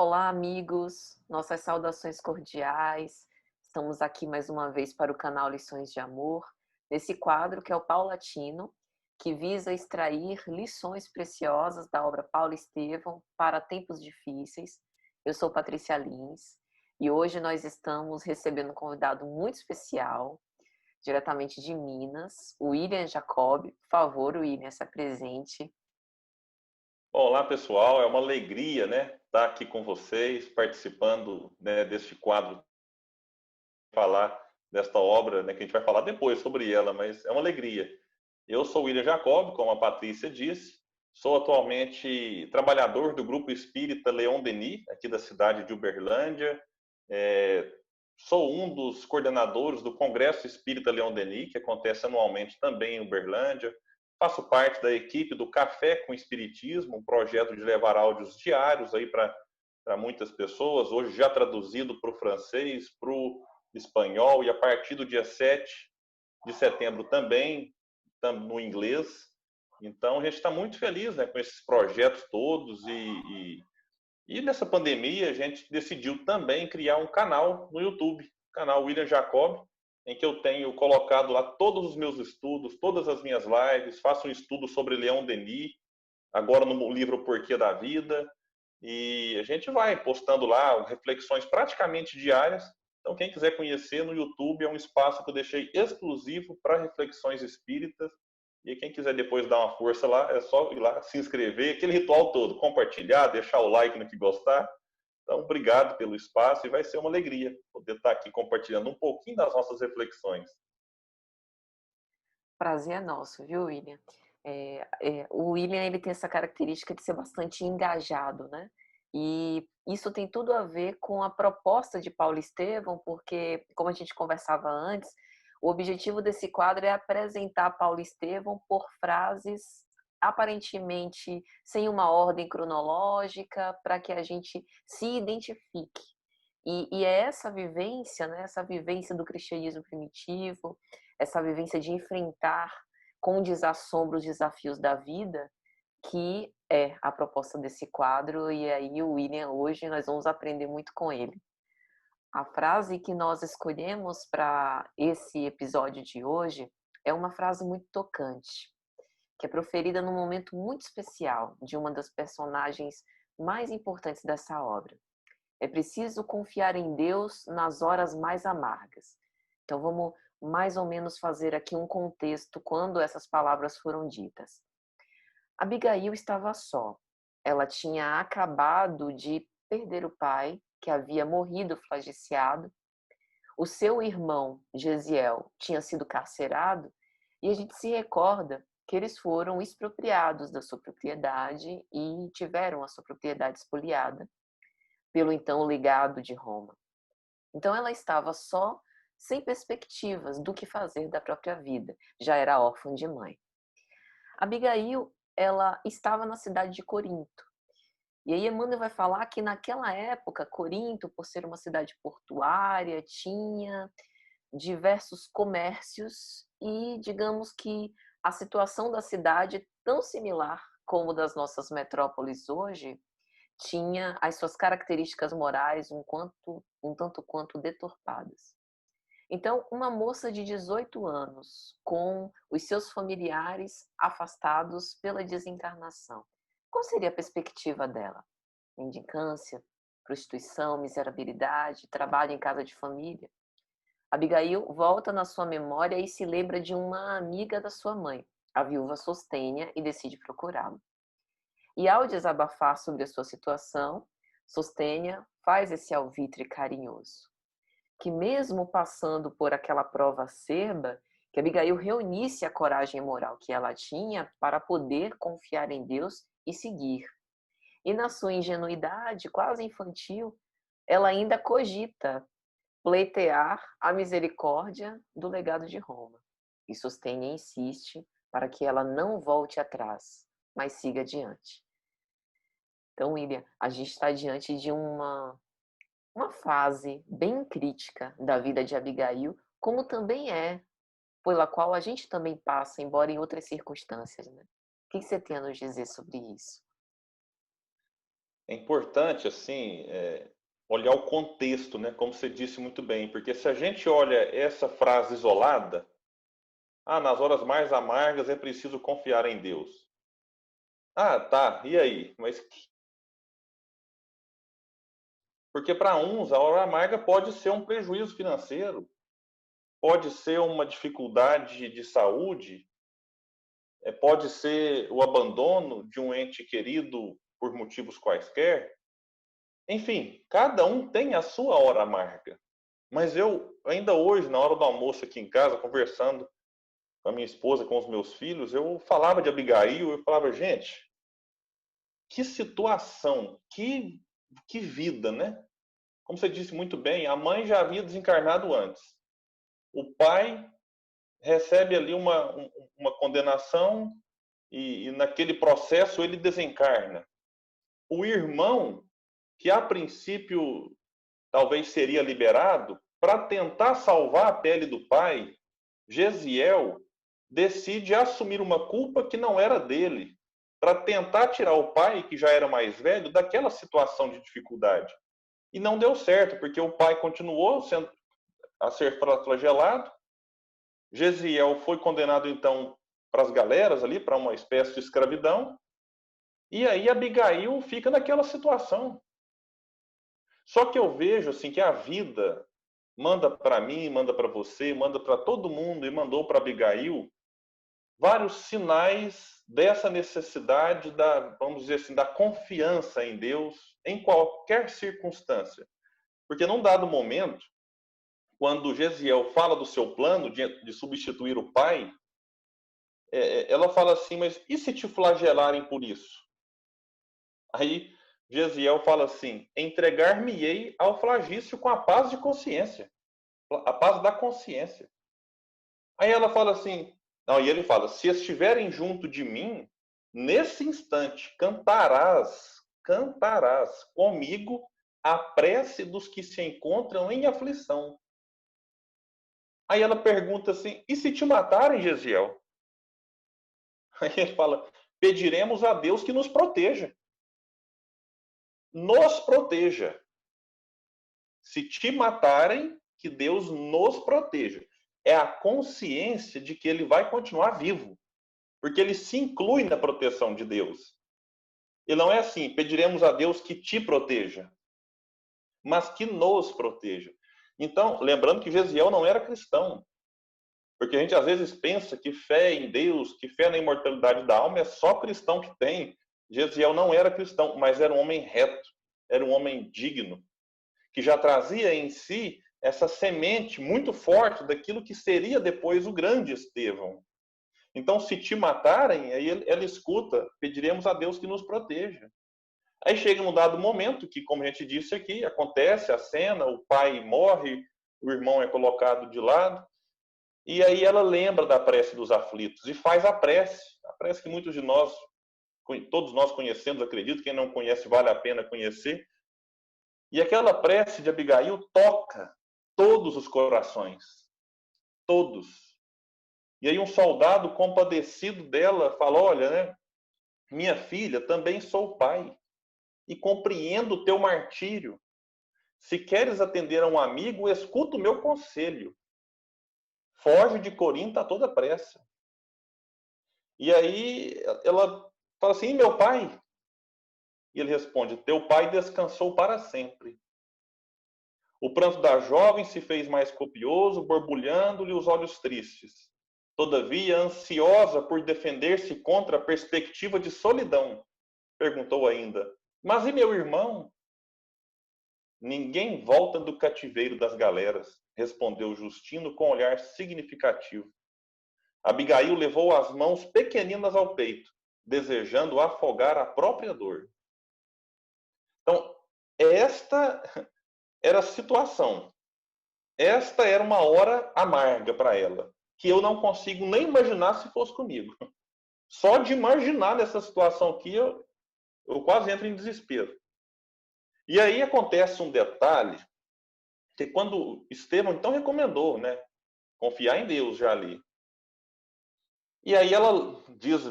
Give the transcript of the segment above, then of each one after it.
Olá, amigos, nossas saudações cordiais. Estamos aqui mais uma vez para o canal Lições de Amor, nesse quadro que é o Paulatino, que visa extrair lições preciosas da obra Paulo Estevão para tempos difíceis. Eu sou Patrícia Lins e hoje nós estamos recebendo um convidado muito especial, diretamente de Minas, o William Jacob. Por favor, William, se apresente. Olá, pessoal. É uma alegria, né, estar aqui com vocês, participando, né, deste quadro, falar desta obra, né, que a gente vai falar depois sobre ela, mas é uma alegria. Eu sou William Jacob, como a Patrícia disse, sou atualmente trabalhador do Grupo Espírita Leon Denis, aqui da cidade de Uberlândia. É, Sou um dos coordenadores do Congresso Espírita Leon Denis, que acontece anualmente também em Uberlândia. Faço parte da equipe do Café com Espiritismo, um projeto de levar áudios diários aí para muitas pessoas, hoje já traduzido para o francês, para o espanhol, e a partir do dia 7 de setembro também no inglês. Então, a gente está muito feliz, né, com esses projetos todos e nessa pandemia a gente decidiu também criar um canal no YouTube, o canal William Jacob, em que eu tenho colocado lá todos os meus estudos, todas as minhas lives, faço um estudo sobre Leon Denis, agora no livro Porquê da Vida, e a gente vai postando lá reflexões praticamente diárias. Então, quem quiser conhecer no YouTube, é um espaço que eu deixei exclusivo para reflexões espíritas. E quem quiser depois dar uma força lá, é só ir lá, se inscrever, aquele ritual todo, compartilhar, deixar o like no que gostar. Então, obrigado pelo espaço e vai ser uma alegria poder estar aqui compartilhando um pouquinho das nossas reflexões. Prazer é nosso, viu, William? O William ele tem essa característica de ser bastante engajado, né? E isso tem tudo a ver com a proposta de Paulo Estevão, porque, como a gente conversava antes, o objetivo desse quadro é apresentar Paulo Estevão por frases aparentemente sem uma ordem cronológica, para que a gente se identifique. E é essa vivência, né, essa vivência do cristianismo primitivo, essa vivência de enfrentar com desassombro os desafios da vida, que é a proposta desse quadro, e aí o William hoje nós vamos aprender muito com ele. A frase que nós escolhemos para esse episódio de hoje é uma frase muito tocante, que é proferida num momento muito especial de uma das personagens mais importantes dessa obra. É preciso confiar em Deus nas horas mais amargas. Então vamos mais ou menos fazer aqui um contexto quando essas palavras foram ditas. Abigail estava só. Ela tinha acabado de perder o pai, que havia morrido flagiciado. O seu irmão, Gesiel, tinha sido carcerado, e a gente se recorda que eles foram expropriados da sua propriedade e tiveram a sua propriedade expoliada pelo então legado de Roma. Então ela estava só, sem perspectivas do que fazer da própria vida. Já era órfã de mãe. Abigail, ela estava na cidade de Corinto. E aí Emmanuel vai falar que naquela época, Corinto, por ser uma cidade portuária, tinha diversos comércios e, digamos que a situação da cidade, tão similar como das nossas metrópoles hoje, tinha as suas características morais um tanto quanto deturpadas. Então, uma moça de 18 anos, com os seus familiares afastados pela desencarnação, qual seria a perspectiva dela? Mendicância, prostituição, miserabilidade, trabalho em casa de família? Abigail volta na sua memória e se lembra de uma amiga da sua mãe, a viúva Sostênia, e decide procurá-la. E ao desabafar sobre a sua situação, Sostênia faz esse alvitre carinhoso, que mesmo passando por aquela prova acerba, que Abigail reunisse a coragem moral que ela tinha para poder confiar em Deus e seguir. E na sua ingenuidade quase infantil, ela ainda cogita pleitear a misericórdia do legado de Roma. E Sostênia insiste para que ela não volte atrás, mas siga adiante. Então, William, a gente está diante de uma fase bem crítica da vida de Abigail, como também é pela qual a gente também passa, embora em outras circunstâncias, né? O que você tem a nos dizer sobre isso? é importante, assim, olhar o contexto, né? Como você disse muito bem, porque se a gente olha essa frase isolada, nas horas mais amargas é preciso confiar em Deus. Tá, e aí? Porque para uns a hora amarga pode ser um prejuízo financeiro, pode ser uma dificuldade de saúde, pode ser o abandono de um ente querido por motivos quaisquer. Enfim, cada um tem a sua hora amarga. Mas eu, ainda hoje, na hora do almoço aqui em casa, conversando com a minha esposa, com os meus filhos, eu falava de Abigail, eu falava, gente, que situação, que vida, né? Como você disse muito bem, a mãe já havia desencarnado antes. O pai recebe ali uma condenação e naquele processo ele desencarna. O irmão, que a princípio talvez seria liberado, para tentar salvar a pele do pai, Gesiel decide assumir uma culpa que não era dele, para tentar tirar o pai, que já era mais velho, daquela situação de dificuldade. E não deu certo, porque o pai continuou a ser flagelado. Gesiel foi condenado, então, para as galeras ali, para uma espécie de escravidão. E aí Abigail fica naquela situação. Só que eu vejo assim que a vida manda para mim, manda para você, manda para todo mundo e mandou para Abigail vários sinais dessa necessidade vamos dizer assim, da confiança em Deus em qualquer circunstância. Porque num dado momento, quando Gesiel fala do seu plano de substituir o pai, ela fala assim, mas e se te flagelarem por isso? Aí Gesiel fala assim, entregar-me-ei ao flagício com a paz de consciência. A paz da consciência. Aí ela fala assim, não, e ele fala, se estiverem junto de mim, nesse instante cantarás comigo a prece dos que se encontram em aflição. Aí ela pergunta assim, e se te matarem, Gesiel? Aí ele fala, pediremos a Deus que nos proteja. Nos proteja. Se te matarem, que Deus nos proteja. É a consciência de que ele vai continuar vivo. Porque ele se inclui na proteção de Deus. E não é assim, pediremos a Deus que te proteja, mas que nos proteja. Então, lembrando que Gesiel não era cristão. Porque a gente às vezes pensa que fé em Deus, que fé na imortalidade da alma é só cristão que tem. Gesiel não era cristão, mas era um homem reto, era um homem digno, que já trazia em si essa semente muito forte daquilo que seria depois o grande Estevão. Então, se te matarem, aí ela escuta, pediremos a Deus que nos proteja. Aí chega um dado momento que, como a gente disse aqui, acontece a cena, o pai morre, o irmão é colocado de lado, e aí ela lembra da prece dos aflitos e faz a prece que muitos de nós, todos nós conhecemos, acredito, quem não conhece vale a pena conhecer. E aquela prece de Abigail toca todos os corações, todos. E aí um soldado compadecido dela fala, olha, né, minha filha, também sou pai e compreendo o teu martírio. Se queres atender a um amigo, escuta o meu conselho. Foge de Corinto a toda pressa. E aí ela fala assim, e meu pai? E ele responde, teu pai descansou para sempre. O pranto da jovem se fez mais copioso, borbulhando-lhe os olhos tristes. Todavia, ansiosa por defender-se contra a perspectiva de solidão, perguntou ainda, mas e meu irmão? Ninguém volta do cativeiro das galeras, respondeu Justino com um olhar significativo. Abigail levou as mãos pequeninas ao peito, desejando afogar a própria dor. Então, esta era a situação. Esta era uma hora amarga para ela, que eu não consigo nem imaginar se fosse comigo. Só de imaginar nessa situação aqui, eu quase entro em desespero. E aí acontece um detalhe, que quando Estevão então recomendou, né, confiar em Deus já ali. E aí ela diz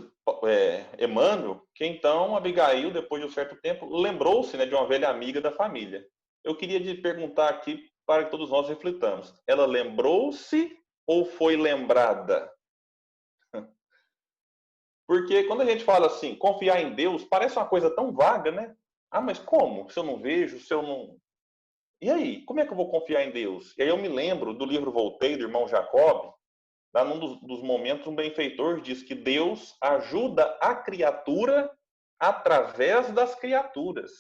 Emmanuel que então Abigail, depois de um certo tempo, lembrou-se, né, de uma velha amiga da família. Eu queria te perguntar aqui para que todos nós reflitamos. Ela lembrou-se ou foi lembrada? Porque quando a gente fala assim, confiar em Deus, parece uma coisa tão vaga, né? Ah, mas como? Se eu não vejo, se eu não... E aí, como é que eu vou confiar em Deus? E aí eu me lembro do livro Voltei, do irmão Jacob, lá num dos momentos, um benfeitor diz que Deus ajuda a criatura através das criaturas.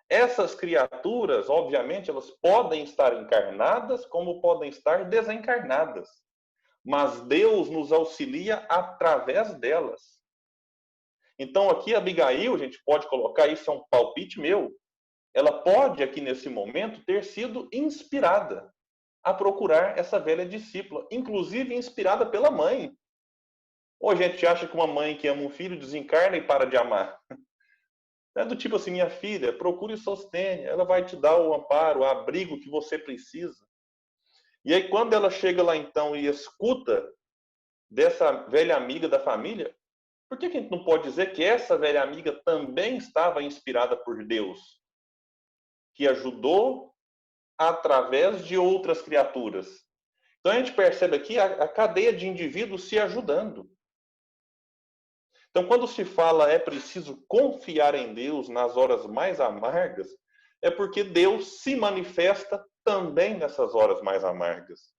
Essas criaturas, obviamente, elas podem estar encarnadas como podem estar desencarnadas. Mas Deus nos auxilia através delas. Então, aqui, Abigail, a gente pode colocar, isso é um palpite meu, ela pode, aqui nesse momento, ter sido inspirada a procurar essa velha discípula, inclusive inspirada pela mãe. Ou a gente acha que uma mãe que ama um filho desencarna e para de amar. É do tipo assim, minha filha, procure e sostenha, ela vai te dar o amparo, o abrigo que você precisa. E aí, quando ela chega lá, então, e escuta dessa velha amiga da família, por que a gente não pode dizer que essa velha amiga também estava inspirada por Deus, que ajudou através de outras criaturas? Então a gente percebe aqui a cadeia de indivíduos se ajudando. Então, quando se fala é preciso confiar em Deus nas horas mais amargas, é porque Deus se manifesta também nessas horas mais amargas.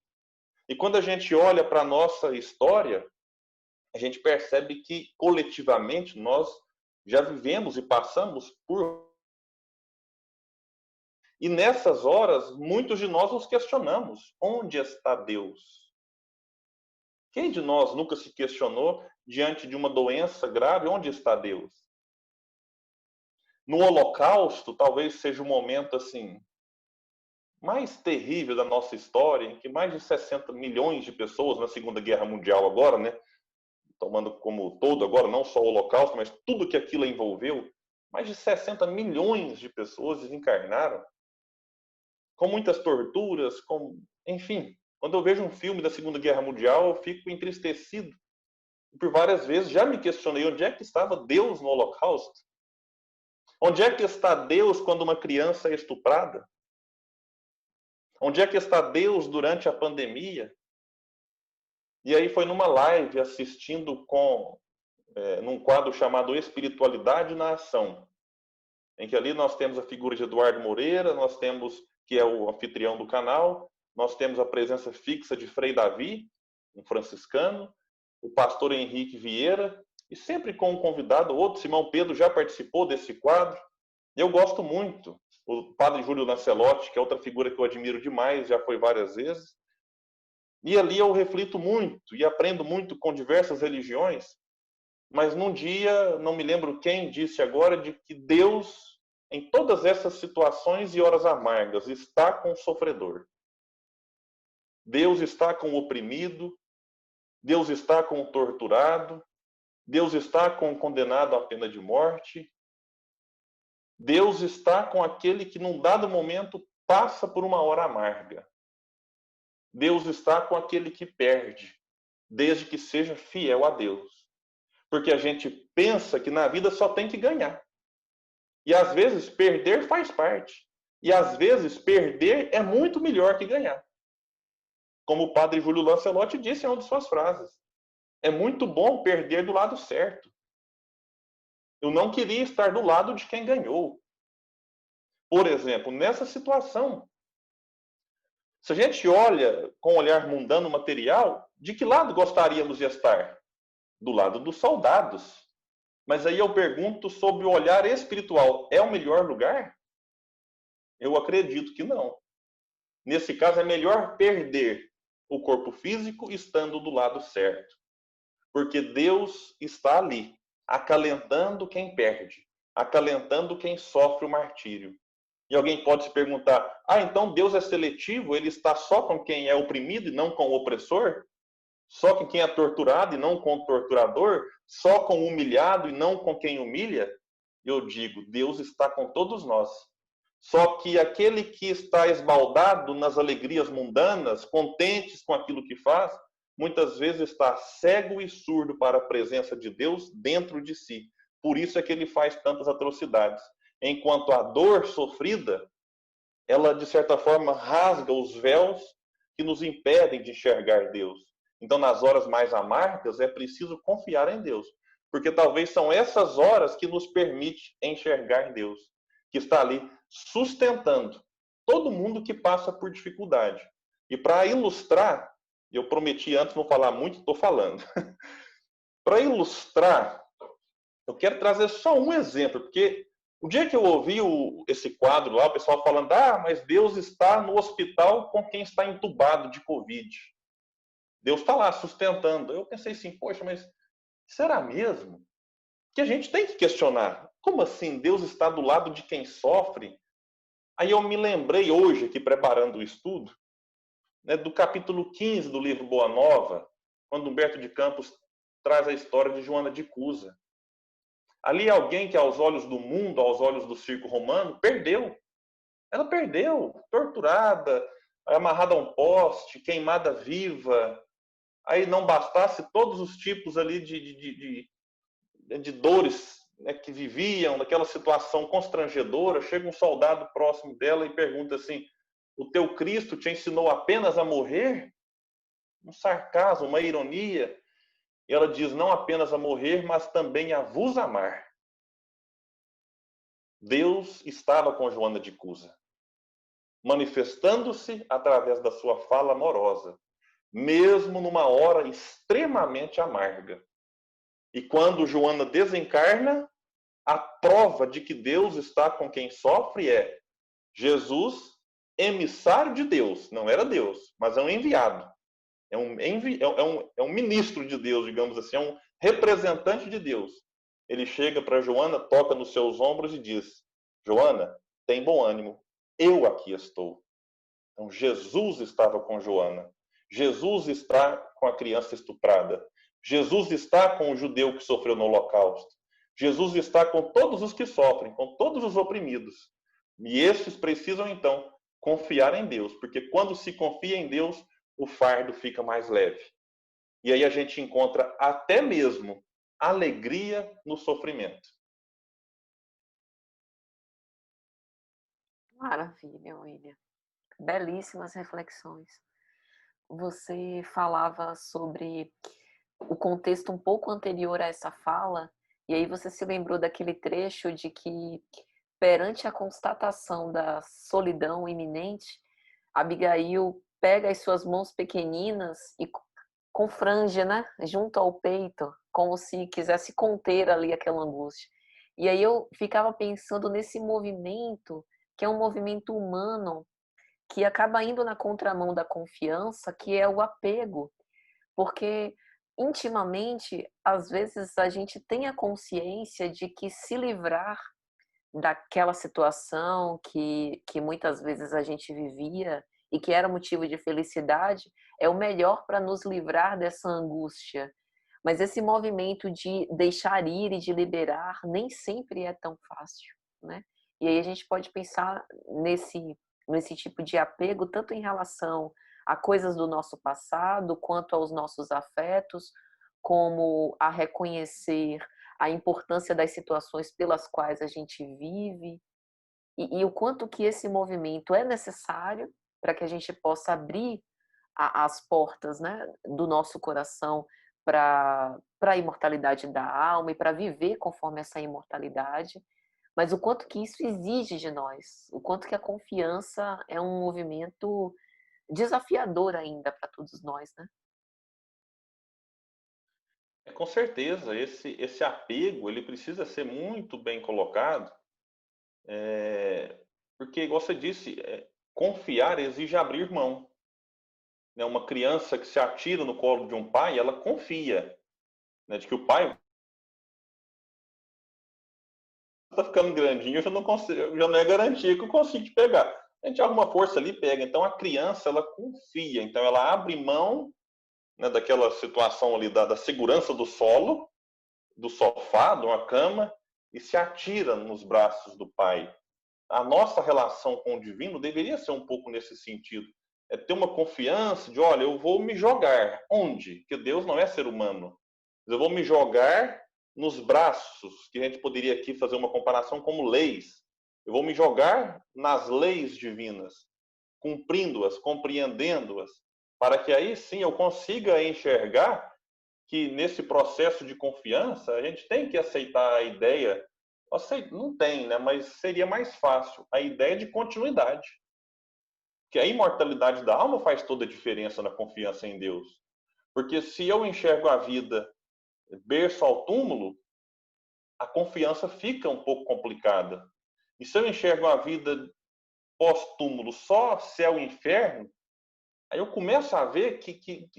E quando a gente olha para a nossa história, a gente percebe que coletivamente nós já vivemos e passamos por... E nessas horas, muitos de nós nos questionamos: onde está Deus? Quem de nós nunca se questionou diante de uma doença grave, onde está Deus? No Holocausto, talvez seja o momento assim mais terrível da nossa história, em que mais de 60 milhões de pessoas na Segunda Guerra Mundial agora, né, tomando como todo agora, não só o Holocausto, mas tudo que aquilo envolveu, mais de 60 milhões de pessoas desencarnaram, com muitas torturas, enfim. Quando eu vejo um filme da Segunda Guerra Mundial, eu fico entristecido. Por várias vezes já me questionei onde é que estava Deus no Holocausto. Onde é que está Deus quando uma criança é estuprada? Onde é que está Deus durante a pandemia? E aí foi numa live assistindo num quadro chamado Espiritualidade na Ação, em que ali nós temos a figura de Eduardo Moreira, nós temos, que é o anfitrião do canal, nós temos a presença fixa de Frei Davi, um franciscano, o pastor Henrique Vieira, e sempre com um convidado, outro, Simão Pedro já participou desse quadro. Eu gosto muito. O padre Júlio Lancelotti, que é outra figura que eu admiro demais, já foi várias vezes. E ali eu reflito muito e aprendo muito com diversas religiões, mas num dia, não me lembro quem disse agora, de que Deus, em todas essas situações e horas amargas, está com o sofredor. Deus está com o oprimido, Deus está com o torturado, Deus está com o condenado à pena de morte, Deus está com aquele que, num dado momento, passa por uma hora amarga. Deus está com aquele que perde, desde que seja fiel a Deus. Porque a gente pensa que na vida só tem que ganhar. E às vezes perder faz parte. E às vezes perder é muito melhor que ganhar. Como o padre Júlio Lancelotti disse em uma de suas frases. É muito bom perder do lado certo. Eu não queria estar do lado de quem ganhou. Por exemplo, nessa situação, se a gente olha com um olhar mundano material, de que lado gostaríamos de estar? Do lado dos soldados. Mas aí eu pergunto sobre o olhar espiritual. É o melhor lugar? Eu acredito que não. Nesse caso, é melhor perder o corpo físico estando do lado certo. Porque Deus está ali, acalentando quem perde, acalentando quem sofre o martírio. E alguém pode se perguntar, então Deus é seletivo? Ele está só com quem é oprimido e não com o opressor? Só com quem é torturado e não com o torturador? Só com o humilhado e não com quem humilha? Eu digo, Deus está com todos nós. Só que aquele que está esbaldado nas alegrias mundanas, contentes com aquilo que faz, muitas vezes está cego e surdo para a presença de Deus dentro de si. Por isso é que ele faz tantas atrocidades. Enquanto a dor sofrida, ela, de certa forma, rasga os véus que nos impedem de enxergar Deus. Então, nas horas mais amargas, é preciso confiar em Deus, porque talvez são essas horas que nos permite enxergar Deus, que está ali sustentando todo mundo que passa por dificuldade. E para ilustrar, eu prometi antes não falar muito, estou falando. Para ilustrar, eu quero trazer só um exemplo, porque o dia que eu ouvi esse quadro lá, o pessoal falando, mas Deus está no hospital com quem está entubado de Covid. Deus está lá sustentando. Eu pensei assim, poxa, mas será mesmo? Que a gente tem que questionar. Como assim Deus está do lado de quem sofre? Aí eu me lembrei hoje, aqui preparando o estudo, né, do capítulo 15 do livro Boa Nova, quando Humberto de Campos traz a história de Joana de Cusa. Ali alguém que aos olhos do mundo, aos olhos do circo romano, perdeu. Ela perdeu, torturada, amarrada a um poste, queimada viva. Aí não bastasse todos os tipos ali de dores, né, que viviam, naquela situação constrangedora, chega um soldado próximo dela e pergunta assim, o teu Cristo te ensinou apenas a morrer? Um sarcasmo, uma ironia. E ela diz, não apenas a morrer, mas também a vos amar. Deus estava com Joana de Cusa, manifestando-se através da sua fala amorosa, mesmo numa hora extremamente amarga. E quando Joana desencarna, a prova de que Deus está com quem sofre é Jesus, emissário de Deus. Não era Deus, mas é um enviado. É um ministro de Deus, digamos assim, é um representante de Deus. Ele chega para Joana, toca nos seus ombros e diz, Joana, tem bom ânimo, eu aqui estou. Então, Jesus estava com Joana. Jesus está com a criança estuprada. Jesus está com o judeu que sofreu no Holocausto. Jesus está com todos os que sofrem, com todos os oprimidos. E esses precisam, então, confiar em Deus, porque quando se confia em Deus, o fardo fica mais leve. E aí a gente encontra até mesmo alegria no sofrimento. Maravilha, William. Belíssimas reflexões. Você falava sobre o contexto um pouco anterior a essa fala, e aí você se lembrou daquele trecho de que, perante a constatação da solidão iminente, Abigail pega as suas mãos pequeninas e confrange, né, junto ao peito, como se quisesse conter ali aquela angústia. E aí eu ficava pensando nesse movimento, que é um movimento humano, que acaba indo na contramão da confiança, que é o apego, porque intimamente, às vezes a gente tem a consciência de que se livrar daquela situação que muitas vezes a gente vivia e que era motivo de felicidade, é o melhor para nos livrar dessa angústia. Mas esse movimento de deixar ir e de liberar nem sempre é tão fácil, né? E aí a gente pode pensar nesse tipo de apego tanto em relação a coisas do nosso passado, quanto aos nossos afetos, como a reconhecer a importância das situações pelas quais a gente vive e o quanto que esse movimento é necessário para que a gente possa abrir as portas, né, do nosso coração para a imortalidade da alma e para viver conforme essa imortalidade, mas o quanto que isso exige de nós, o quanto que a confiança é um movimento desafiador ainda para todos nós, né? Com certeza, esse apego ele precisa ser muito bem colocado, porque, igual você disse, confiar exige abrir mão. Né? Uma criança que se atira no colo de um pai, ela confia, né, de que o pai está ficando grandinho, já não consigo, já não é garantia que eu consigo te pegar. A gente arruma força ali e pega. Então a criança ela confia, então ela abre mão, né, daquela situação ali da segurança do solo, do sofá, de uma cama, e se atira nos braços do pai. A nossa relação com o divino deveria ser um pouco nesse sentido. é ter uma confiança de, olha, eu vou me jogar. Onde? Porque Deus não é ser humano. Eu vou me jogar nos braços, que a gente poderia aqui fazer uma comparação como leis. Eu vou me jogar nas leis divinas, cumprindo-as, compreendendo-as, para que aí sim eu consiga enxergar que nesse processo de confiança a gente tem que aceitar a ideia, não tem, né? Mas seria mais fácil, a ideia de continuidade. Que a imortalidade da alma faz toda a diferença na confiança em Deus. Porque se eu enxergo a vida berço ao túmulo, a confiança fica um pouco complicada. E se eu enxergo a vida pós-túmulo só céu e inferno, aí eu começo a ver que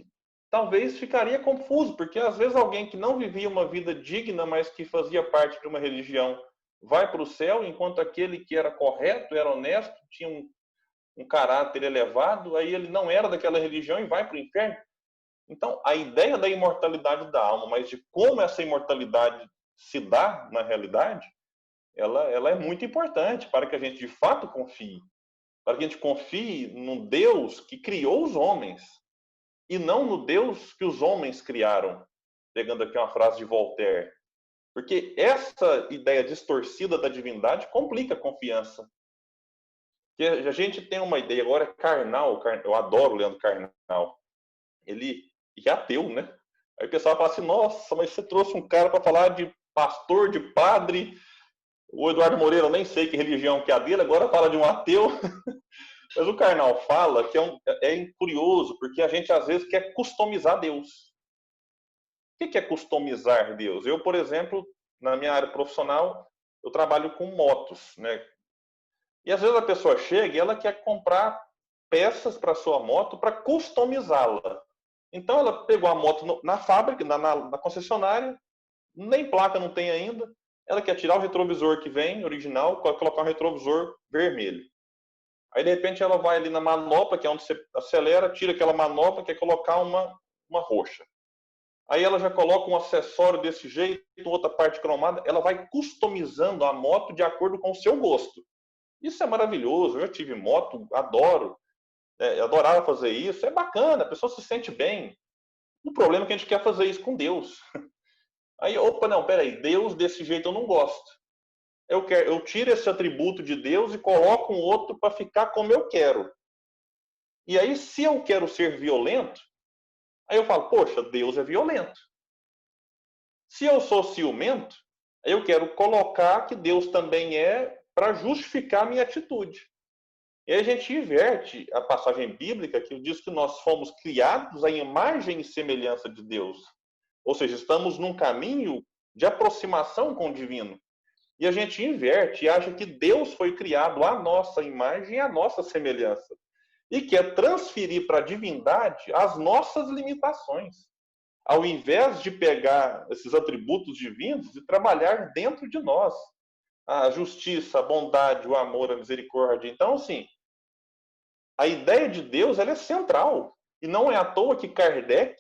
talvez ficaria confuso, porque às vezes alguém que não vivia uma vida digna, mas que fazia parte de uma religião, vai para o céu, enquanto aquele que era correto, era honesto, tinha um caráter elevado, aí ele não era daquela religião e vai para o inferno. Então, a ideia da imortalidade da alma, mas de como essa imortalidade se dá na realidade, ela é muito importante para que a gente de fato confie. Para que a gente confie no Deus que criou os homens e não no Deus que os homens criaram. Pegando aqui uma frase de Voltaire. Porque essa ideia distorcida da divindade complica a confiança. Porque a gente tem uma ideia agora carnal, eu adoro o Leandro Carnal. Ele é ateu, né? Aí o pessoal fala assim, nossa, mas você trouxe um cara para falar de pastor, de padre. O Eduardo Moreira, eu nem sei que religião que é a dele, agora fala de um ateu. Mas o Karnal fala que é curioso, porque a gente às vezes quer customizar Deus. O que é customizar Deus? Eu, por exemplo, na minha área profissional, eu trabalho com motos, né? E às vezes a pessoa chega e ela quer comprar peças para sua moto para customizá-la. Então ela pegou a moto na fábrica, na concessionária, nem placa não tem ainda. Ela quer tirar o retrovisor que vem, original, colocar um retrovisor vermelho. Aí, de repente, ela vai ali na manopla, que é onde você acelera, tira aquela manopla, quer colocar uma roxa. Aí ela já coloca um acessório desse jeito, outra parte cromada, ela vai customizando a moto de acordo com o seu gosto. Isso é maravilhoso, eu já tive moto, adoro, adorava fazer isso, é bacana, a pessoa se sente bem. O problema é que a gente quer fazer isso com Deus. Aí, opa, não, peraí, Deus desse jeito eu não gosto. Eu tiro esse atributo de Deus e coloco um outro para ficar como eu quero. E aí, se eu quero ser violento, aí eu falo, poxa, Deus é violento. Se eu sou ciumento, eu quero colocar que Deus também é para justificar a minha atitude. E aí a gente inverte a passagem bíblica que diz que nós fomos criados à imagem e semelhança de Deus. Ou seja, estamos num caminho de aproximação com o divino. E a gente inverte e acha que Deus foi criado à nossa imagem e à nossa semelhança. E quer transferir para a divindade as nossas limitações, ao invés de pegar esses atributos divinos e trabalhar dentro de nós. A justiça, a bondade, o amor, a misericórdia. Então, assim, a ideia de Deus ela é central. E não é à toa que Kardec,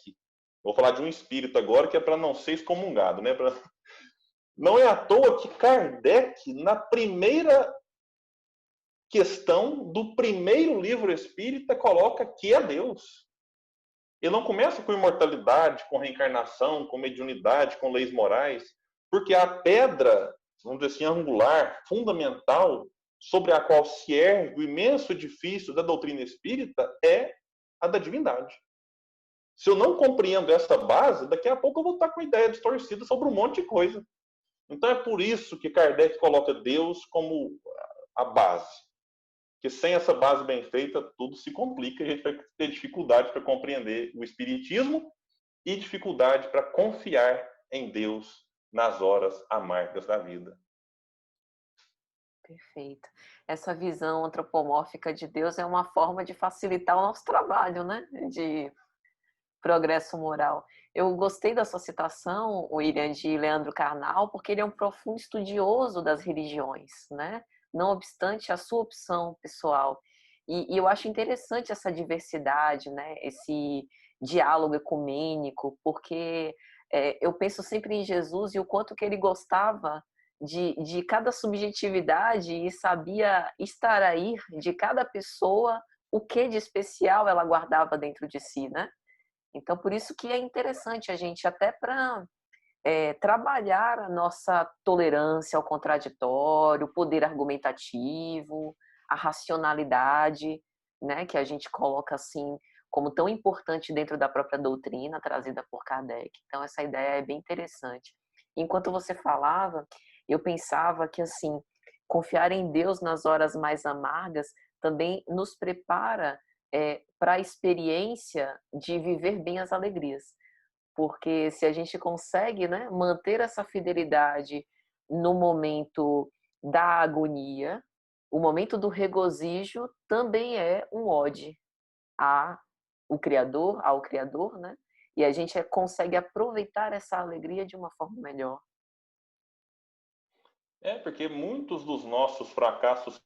vou falar de um espírito agora que é para não ser excomungado, né? Não é à toa que Kardec, na primeira questão do primeiro livro espírita, coloca que é Deus. Ele não começa com imortalidade, com reencarnação, com mediunidade, com leis morais, porque a pedra, vamos dizer assim, angular, fundamental, sobre a qual se ergue o imenso edifício da doutrina espírita é a da divindade. Se eu não compreendo essa base, daqui a pouco eu vou estar com ideia distorcida sobre um monte de coisa. Então é por isso que Kardec coloca Deus como a base. Porque sem essa base bem feita, tudo se complica e a gente vai ter dificuldade para compreender o Espiritismo e dificuldade para confiar em Deus nas horas amargas da vida. Perfeito. Essa visão antropomórfica de Deus é uma forma de facilitar o nosso trabalho, né? De progresso moral. Eu gostei da sua citação, William, de Leandro Carnal, porque ele é um profundo estudioso das religiões, né? Não obstante a sua opção pessoal. E eu acho interessante essa diversidade, né? Esse diálogo ecumênico, porque eu penso sempre em Jesus e o quanto que ele gostava de cada subjetividade e sabia extrair de cada pessoa o que de especial ela guardava dentro de si, né? Então, por isso que é interessante a gente, até para trabalhar a nossa tolerância ao contraditório, o poder argumentativo, a racionalidade, né, que a gente coloca assim como tão importante dentro da própria doutrina trazida por Kardec. Então, essa ideia é bem interessante. Enquanto você falava, eu pensava que assim, confiar em Deus nas horas mais amargas também nos prepara para a experiência de viver bem as alegrias. Porque se a gente consegue, né, manter essa fidelidade no momento da agonia, o momento do regozijo também é um ode a ao Criador, né? E a gente consegue aproveitar essa alegria de uma forma melhor. Porque muitos dos nossos fracassos,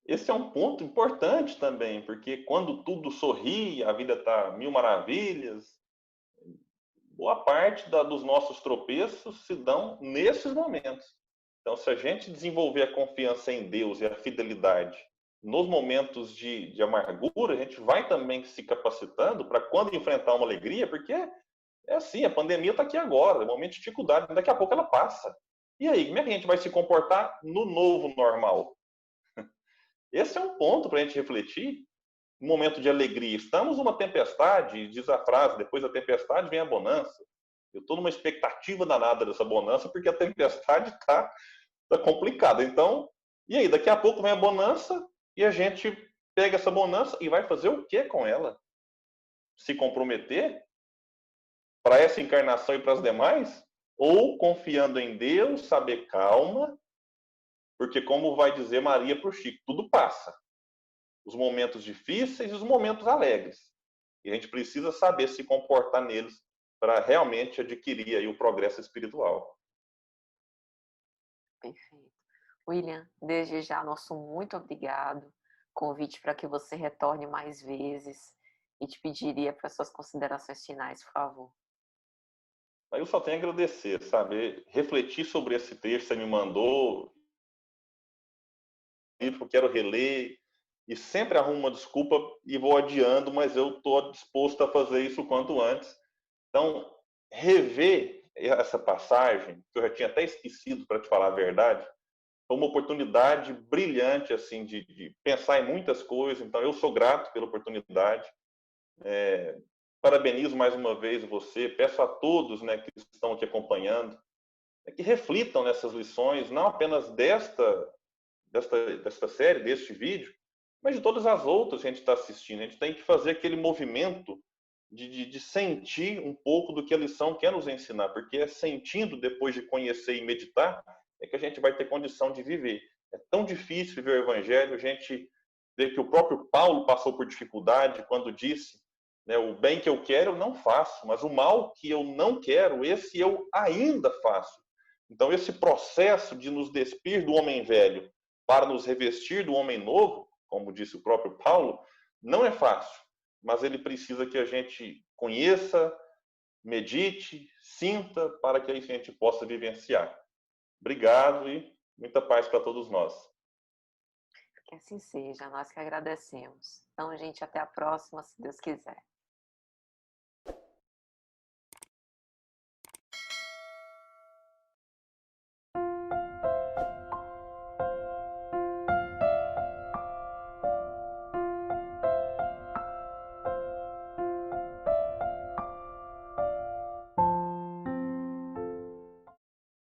esse é um ponto importante também, porque quando tudo sorri, a vida está mil maravilhas, boa parte dos nossos tropeços se dão nesses momentos. Então, se a gente desenvolver a confiança em Deus e a fidelidade nos momentos de amargura, a gente vai também se capacitando para quando enfrentar uma alegria, porque é assim, a pandemia está aqui agora, é um momento de dificuldade, daqui a pouco ela passa. E aí, como é que a gente vai se comportar no novo normal? Esse é um ponto para a gente refletir. Um momento de alegria. Estamos numa tempestade, diz a frase, depois da tempestade vem a bonança. Eu estou numa expectativa danada dessa bonança, porque a tempestade tá complicada. Então, e aí, daqui a pouco vem a bonança e a gente pega essa bonança e vai fazer o que com ela? Se comprometer para essa encarnação e para as demais? Ou confiando em Deus, saber calma, porque como vai dizer Maria para o Chico, tudo passa. Os momentos difíceis e os momentos alegres. E a gente precisa saber se comportar neles para realmente adquirir aí o progresso espiritual. Perfeito. William, desde já, nosso muito obrigado. Convite para que você retorne mais vezes e te pediria para suas considerações finais, por favor. Aí eu só tenho a agradecer, sabe? Refletir sobre esse texto que você me mandou, eu quero reler, e sempre arrumo uma desculpa e vou adiando, mas eu estou disposto a fazer isso o quanto antes. Então, rever essa passagem, que eu já tinha até esquecido, para te falar a verdade, foi uma oportunidade brilhante assim de pensar em muitas coisas. Então, eu sou grato pela oportunidade. Parabenizo mais uma vez você. Peço a todos, né, que estão aqui acompanhando, que reflitam nessas lições, não apenas desta série, deste vídeo, mas de todas as outras que a gente está assistindo. A gente tem que fazer aquele movimento de sentir um pouco do que a lição quer nos ensinar, porque é sentindo, depois de conhecer e meditar, é que a gente vai ter condição de viver. É tão difícil viver o Evangelho, a gente vê que o próprio Paulo passou por dificuldade quando disse, né, o bem que eu quero eu não faço, mas o mal que eu não quero, esse eu ainda faço. Então, esse processo de nos despir do homem velho para nos revestir do homem novo, como disse o próprio Paulo, não é fácil, mas ele precisa que a gente conheça, medite, sinta, para que a gente possa vivenciar. Obrigado e muita paz para todos nós. Que assim seja, nós que agradecemos. Então, gente, até a próxima, se Deus quiser.